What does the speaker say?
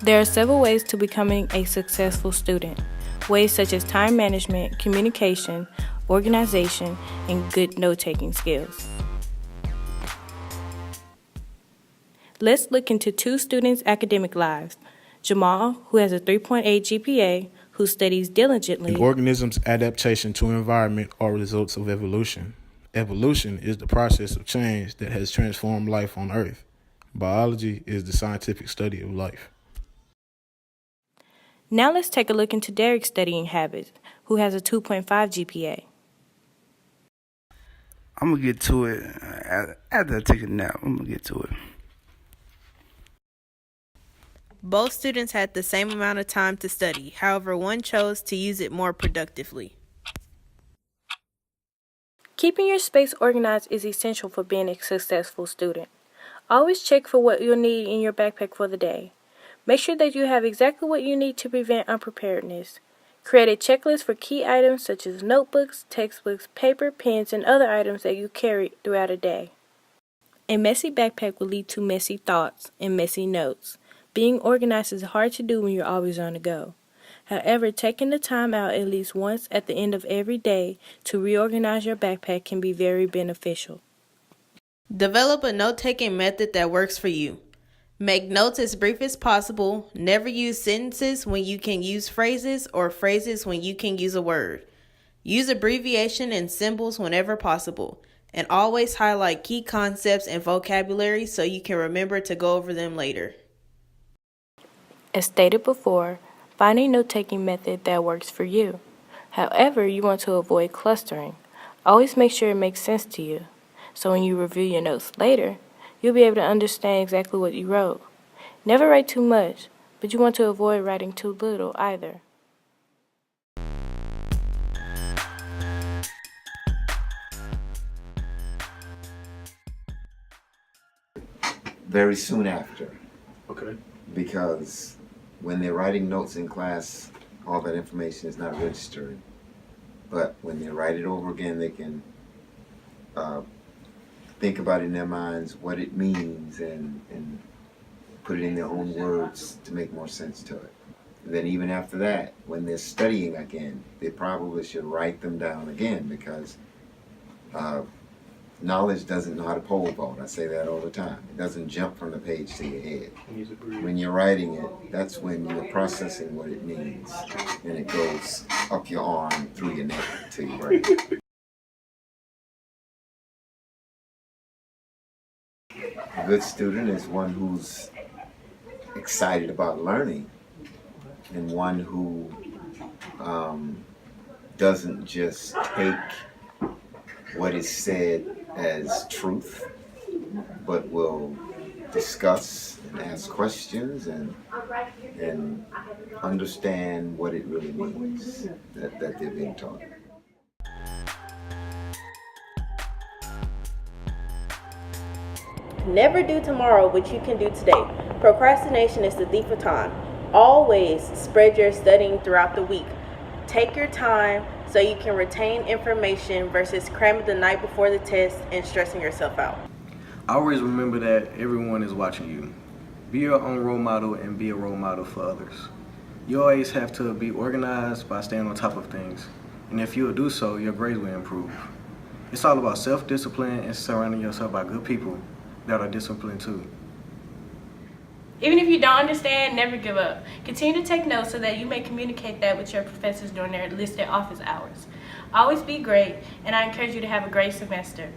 There are several ways to becoming a successful student. Ways such as time management, communication, organization, and good note-taking skills. Let's look into two students' academic lives. Jamal, who has a 3.8 GPA, who studies diligently. An organism's adaptation to environment are results of evolution. Evolution is the process of change that has transformed life on Earth. Biology is the scientific study of life. Now let's take a look into Derek's studying habits, who has a 2.5 GPA. I'm going to get to it after I take a nap. I'm going to get to it. Both students had the same amount of time to study. However, one chose to use it more productively. Keeping your space organized is essential for being a successful student. Always check for what you'll need in your backpack for the day. Make sure that you have exactly what you need to prevent unpreparedness. Create a checklist for key items such as notebooks, textbooks, paper, pens, and other items that you carry throughout a day. A messy backpack will lead to messy thoughts and messy notes. Being organized is hard to do when you're always on the go. However, taking the time out at least once at the end of every day to reorganize your backpack can be very beneficial. Develop a note-taking method that works for you. Make notes as brief as possible. Never use sentences when you can use phrases or phrases when you can use a word. Use abbreviation and symbols whenever possible. And always highlight key concepts and vocabulary so you can remember to go over them later. As stated before, find a note-taking method that works for you. However, you want to avoid clustering. Always make sure it makes sense to you. So when you review your notes later, you'll be able to understand exactly what you wrote. Never write too much, but you want to avoid writing too little either. Very soon after. Okay. Because when they're writing notes in class, all that information is not registered. But when they write it over again, they can think about it in their minds, what it means, and put it in their own words to make more sense to it. And then even after that, when they're studying again, they probably should write them down again, because knowledge doesn't know how to pole vault. I say that all the time. It doesn't jump from the page to your head. When you're writing it, that's when you're processing what it means, and it goes up your arm, through your neck to your brain. A good student is one who's excited about learning, and one who doesn't just take what is said as truth, but will discuss and ask questions and understand what it really means that they're being taught. Never do tomorrow what you can do today. Procrastination is the thief of time. Always spread your studying throughout the week. Take your time so you can retain information versus cramming the night before the test and stressing yourself out. Always remember that everyone is watching you. Be your own role model and be a role model for others. You always have to be organized by staying on top of things. And if you will do so, your grades will improve. It's all about self-discipline and surrounding yourself by good people that are disciplined too. Even if you don't understand, never give up. Continue to take notes so that you may communicate that with your professors during their listed office hours. Always be great, and I encourage you to have a great semester.